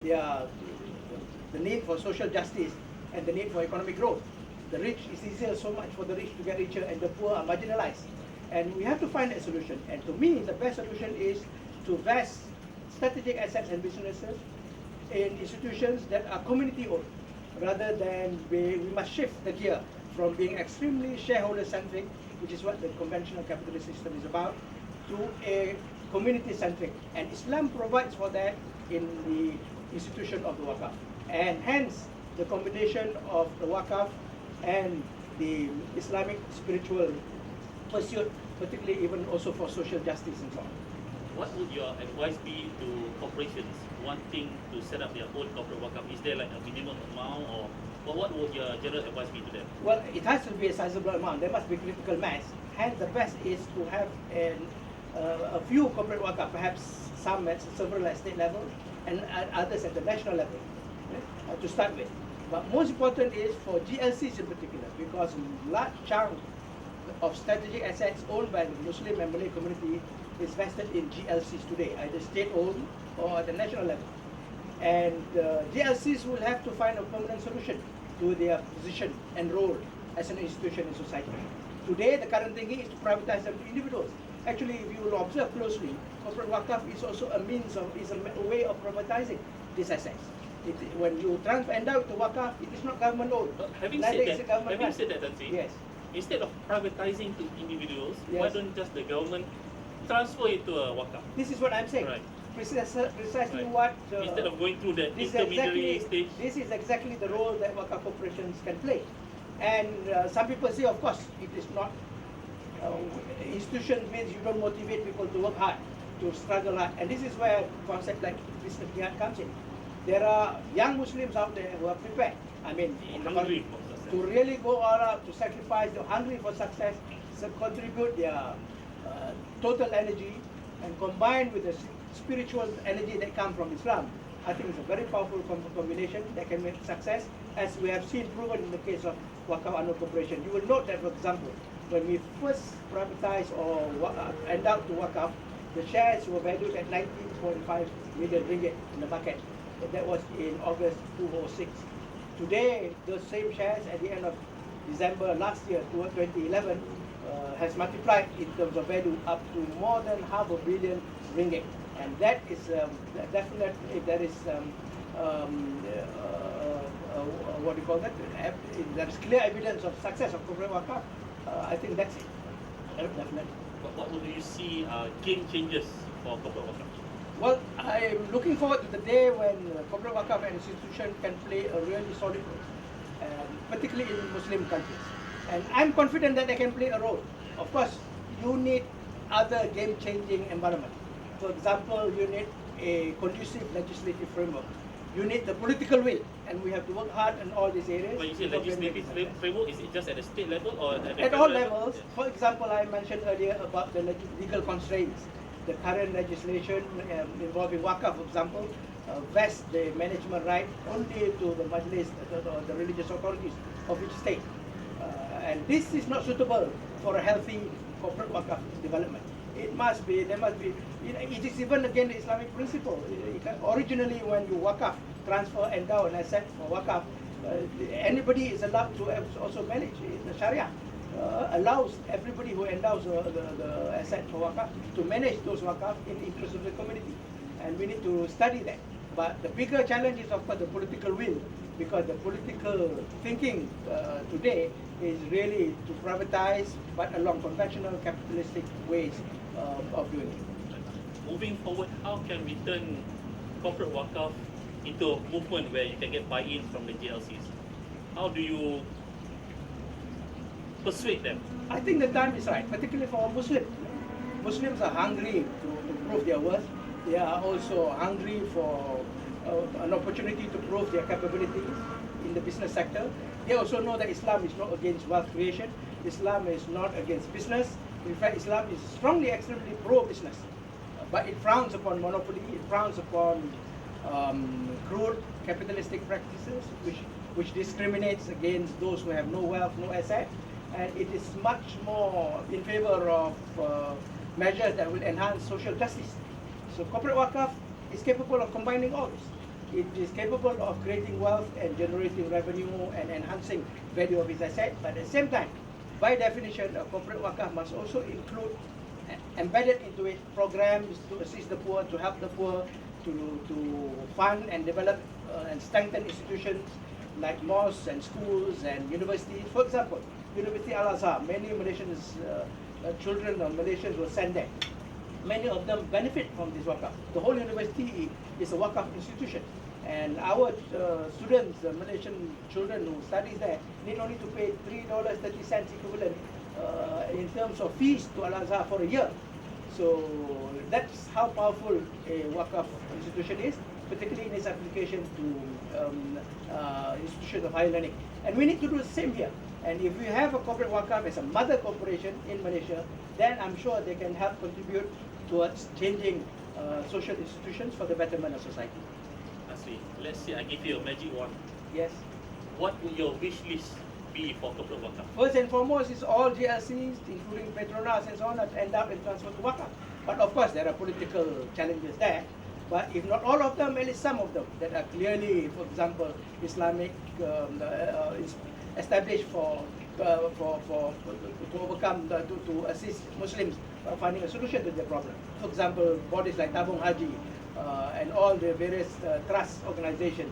the need for social justice and the need for economic growth. The rich is easier so much for the rich to get richer and the poor are marginalized. And we have to find a solution. And to me, the best solution is to vest strategic assets and businesses in institutions that are community-owned, rather than we must shift the gear from being extremely shareholder-centric, which is what the conventional capitalist system is about, to a community-centric. And Islam provides for that in the institution of the Waqaf. And hence, the combination of the Waqaf and the Islamic spiritual pursuit, particularly even also for social justice and so on. What would your advice be to corporations wanting to set up their own corporate Waqaf? Is there like a minimum amount, or what would your general advice be to them? Well, it has to be a sizable amount. There must be critical mass. Hence, the best is to have a few corporate Waqaf, perhaps some at several at state level and others at the national level, to start with. But most important is for GLCs in particular, because a large chunk of strategic assets owned by the Muslim and Malay community is vested in GLCs today, either state-owned or at the national level. And GLCs will have to find a permanent solution to their position and role as an institution in society. Today, the current thinking is to privatize them to individuals. Actually, if you will observe closely, corporate Waqaf is also a means of, is a way of privatizing these assets. When you endow to Waqaf, it is not government owned. Having said that, Tansi, yes. Instead of privatizing to individuals, yes, why don't just the government transfer it to a Waqaf? This is what I'm saying. Right. Precisely right. what... Instead of going through the intermediary stage. This is exactly the role that Waqaf corporations can play. And some people say, of course, it is not... institution means you don't motivate people to work hard, to struggle hard. And this is where concept like business jihad comes in. There are young Muslims out there who are prepared. I mean, to really go all out, to sacrifice, they're hungry for success, to contribute their total energy, and combined with the spiritual energy that comes from Islam. I think it's a very powerful combination that can make success, as we have seen proven in the case of Waqaf Anur Corporation. You will note that, for example, when we first privatized or endowed to Waqaf, the shares were valued at 19.5 million ringgit in the market. That was in August 2006. Today, those same shares at the end of December last year, 2011, has multiplied in terms of value up to more than $500 million ringgit. And that is definitely, if there is what do you call that? If there is clear evidence of success of corporate Waqaf, I think that's it. Definitely. But what would you see game changers for corporate Waqaf? Well, I'm looking forward to the day when corporate Waqaf and institution can play a really solid role, particularly in Muslim countries. And I'm confident that they can play a role. Of course, you need other game-changing environment. For example, you need a conducive legislative framework. You need the political will, and we have to work hard in all these areas. But you say legislative framework, is it just at the state level or at the at all level? levels? For example, I mentioned earlier about the legal constraints. The current legislation involving Waqaf, for example, vests the management right only to the Majlis, the religious authorities of each state. And this is not suitable for a healthy corporate Waqaf development. It must be, there must be, it is even against the Islamic principle. Originally, when you Waqaf, transfer, endow an asset for Waqaf, anybody is allowed to also manage. The Sharia allows everybody who endows the asset for Waqaf to manage those Waqaf in the interest of the community. And we need to study that. But the bigger challenge is, of course, the political will, because the political thinking today is really to privatize, but along conventional capitalistic ways of doing it. Moving forward, how can we turn corporate Waqaf into a movement where you can get buy-in from the GLCs? How do you persuade them? I think the time is right, particularly for Muslims. Muslims are hungry to prove their worth. They are also hungry for an opportunity to prove their capabilities in the business sector. They also know that Islam is not against wealth creation. Islam is not against business. In fact, Islam is strongly, extremely pro-business. But it frowns upon monopoly, it frowns upon crude capitalistic practices, which discriminates against those who have no wealth, no asset. And it is much more in favor of measures that will enhance social justice. So corporate Waqaf is capable of combining all this. It is capable of creating wealth and generating revenue and enhancing value of its asset. But at the same time, by definition, a corporate wakaf must also include embedded into it programs to assist the poor, to help the poor, to fund and develop and strengthen institutions like mosques and schools and universities. For example, University Al-Azhar, many Malaysians, children of Malaysians were sent there. Many of them benefit from this wakaf. The whole university is a wakaf institution. And our students, Malaysian children who study there, need only to pay $3.30 equivalent in terms of fees to Al-Azhar for a year. So that's how powerful a wakaf institution is, particularly in its application to institutions of higher learning. And we need to do the same here. And if we have a corporate wakaf as a mother corporation in Malaysia, then I'm sure they can help contribute towards changing social institutions for the betterment of society. I see. Let's say I give you a magic wand. Yes. What would your wish list be for corporate wakaf? First and foremost is all GLCs, including Petronas and so on, that end up in transfer to wakaf. But of course, there are political challenges there. But if not all of them, at least some of them that are clearly, for example, Islamic, established to overcome, to assist Muslims finding a solution to their problem. For example, bodies like Tabung Haji and all the various trust organizations,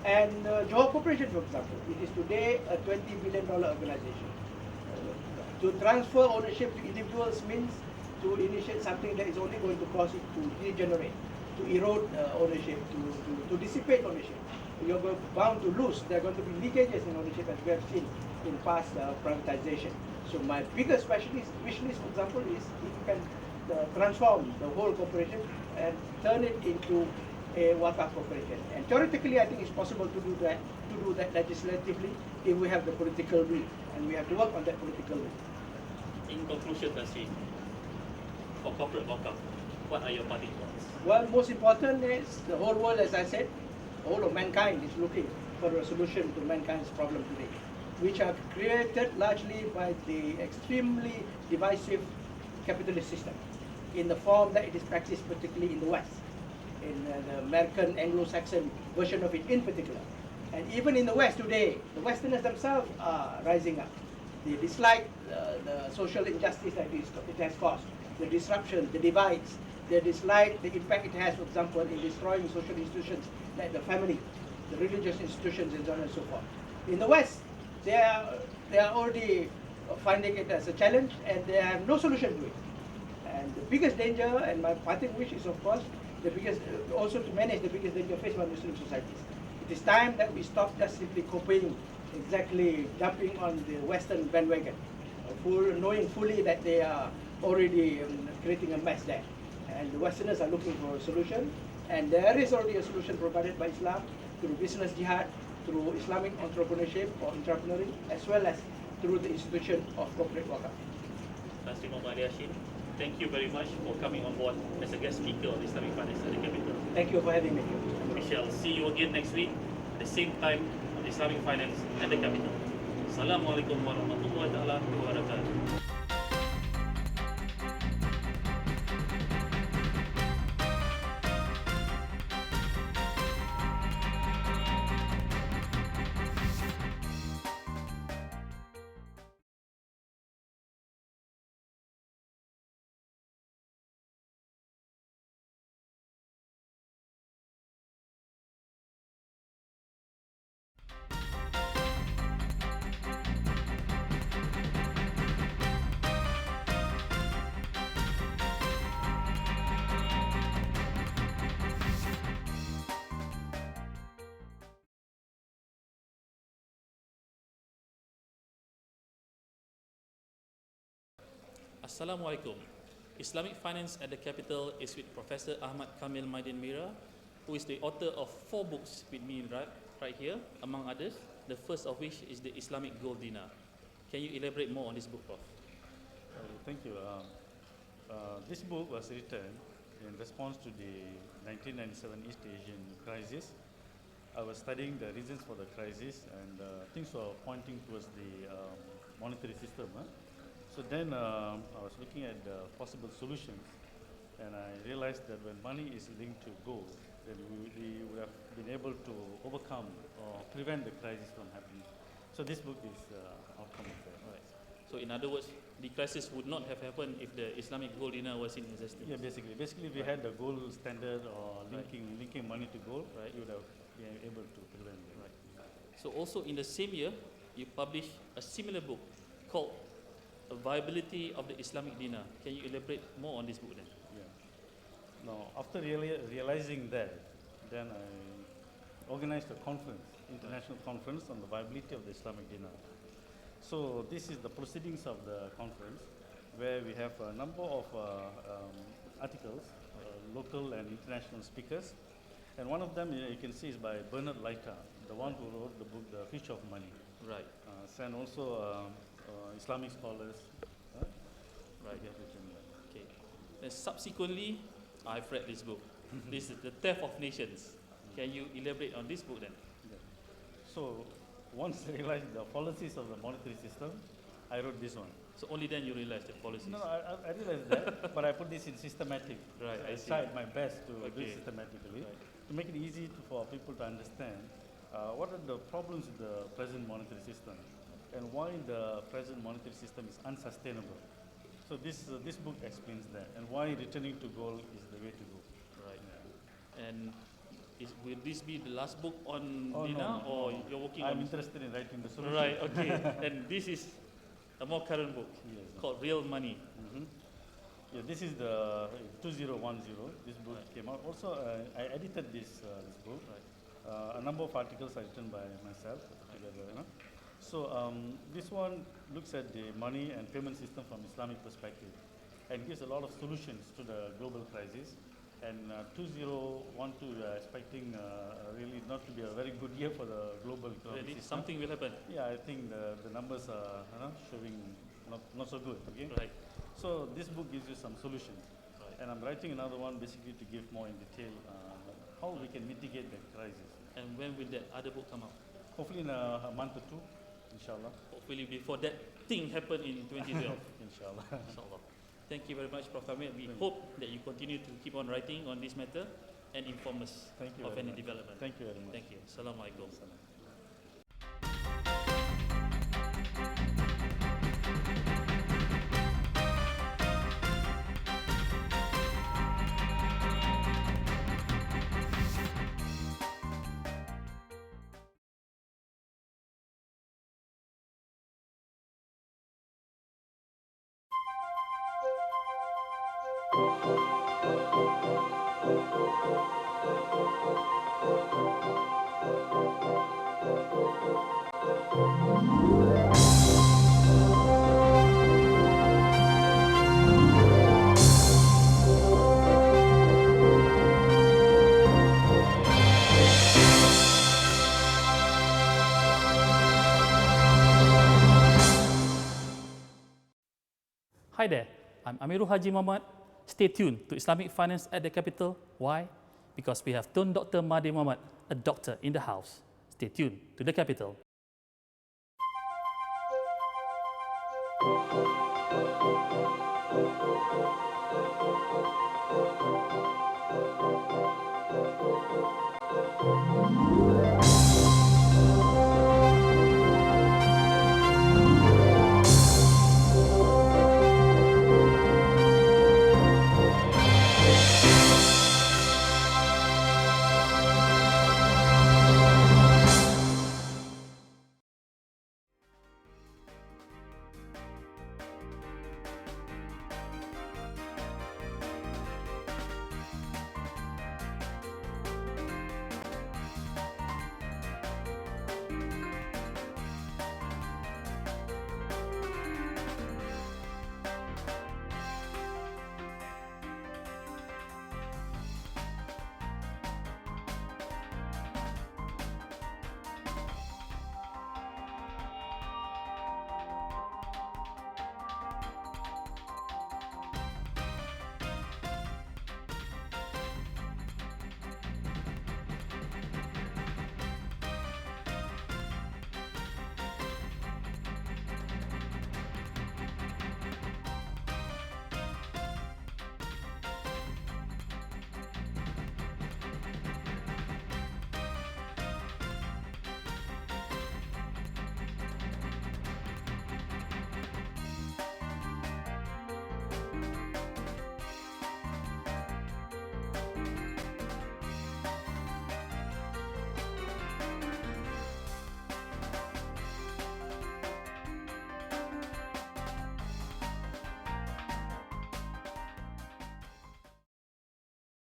And Johor Corporation, for example, it is today a $20 billion organization. To transfer ownership to individuals means to initiate something that is only going to cause it to degenerate, to erode ownership, to dissipate ownership. You're bound to lose. There are going to be leakages in ownership, as we have seen in past privatization. So my biggest wish list, for example, is if you can transform the whole corporation and turn it into a wakaf corporation. And theoretically, I think it's possible to do that legislatively if we have the political will, and we have to work on that political will. In conclusion, Tasri, for corporate wakaf, what are your parting thoughts? Well, most important is the whole world, as I said, all of mankind is looking for a solution to mankind's problem today, which are created largely by the extremely divisive capitalist system in the form that it is practiced particularly in the West, in the American Anglo-Saxon version of it in particular. And even in the West today, the Westerners themselves are rising up. They dislike the social injustice that it has caused, the disruption, the divides. They dislike the impact it has, for example, in destroying social institutions like the family, the religious institutions, and so on and so forth. In the West, they are already finding it as a challenge, and they have no solution to it. And the biggest danger, and my parting wish is, of course, also to manage the biggest danger faced by Muslim societies. It is time that we stop just simply copying, exactly jumping on the Western bandwagon, knowing fully that they are already creating a mess there. And the Westerners are looking for a solution, and there is already a solution provided by Islam through business jihad, through Islamic entrepreneurship or entrepreneuring, as well as through the institution of corporate wakaf. Tasri Muhammad Yashin, thank you very much for coming on board as a guest speaker of Islamic Finance at the Capital. Thank you for having me. We shall see you again next week at the same time on Islamic Finance at the Capital. Assalamualaikum warahmatullahi wabarakatuh. Assalamualaikum. Islamic Finance at the Capital is with Professor Ahmad Kamil Maidin Mira, who is the author of 4 books with me right here, among others, the first of which is the Islamic Gold Dinar. Can you elaborate more on this book, Prof? Thank you. This book was written in response to the 1997 East Asian crisis. I was studying the reasons for the crisis, and things were pointing towards the monetary system. So then I was looking at possible solutions, and I realized that when money is linked to gold, then we would have been able to overcome or prevent the crisis from happening. So this book is outcome of that. Right. So in other words, the crisis would not have happened if the Islamic gold dinar was in existence. Yeah, basically if we had the gold standard or linking money to gold, Right. you would have been able to prevent it. Right. So also in the same year, you published a similar book called A Viability of the Islamic Dinar. Can you elaborate more on this book then? Yeah. Now, after realizing that, then I organized a conference, international conference on the viability of the Islamic dinar. So this is the proceedings of the conference, where we have a number of articles, local and international speakers. And one of them you can see is by Bernard Leiter, the one who wrote the book, The Fish of Money. Right. And also Islamic scholars. Right. Okay. Then subsequently, I've read this book. This is The Theft of Nations. Can you elaborate on this book then? Yeah. So once I realized the policies of the monetary system, I wrote this one. So only then you realize the policies. No, I realized that, but I put this in systematic. Right, I see. tried my best to do Okay. it systematically Right. to make it easy for people to understand what are the problems with the present monetary system and why the present monetary system is unsustainable. So this book explains that and why returning to gold is the way to go. Right. And will this be the last book on Oh, dinar, no, or no. you're working I'm on? interested in writing the solution. Right. Okay. And this is a more current book Yes. called Real Money. Mhm. Yeah, this is the 2010. This book Right. came out. Also, I edited this book. Right. A number of articles are written by myself together. So this one looks at the money and payment system from Islamic perspective, and gives a lot of solutions to the global crisis. And 2012, we are expecting really not to be a very good year for the global economic Really, system. something will happen. Yeah, I think the numbers are showing not so good. Okay. Right. So this book gives you some solutions, Right. and I'm writing another one basically to give more in detail how we can mitigate the crisis. And when will that other book come out? Hopefully in a month or two, inshallah. Hopefully before that thing happen in 2012. Inshallah. Inshallah. Thank you very much, Prof. Amir. We Thank you. hope that you continue to keep on writing on this matter and inform us Thank you of very any much. development. Thank you very much. Thank you. Assalamualaikum. Salam. Hi there, I'm Amirul Haji Muhammad. Stay tuned to Islamic Finance at the Capital. Why? Because we have Tun Dr. Mahathir Mohamad, a doctor in the house. Stay tuned to the Capital.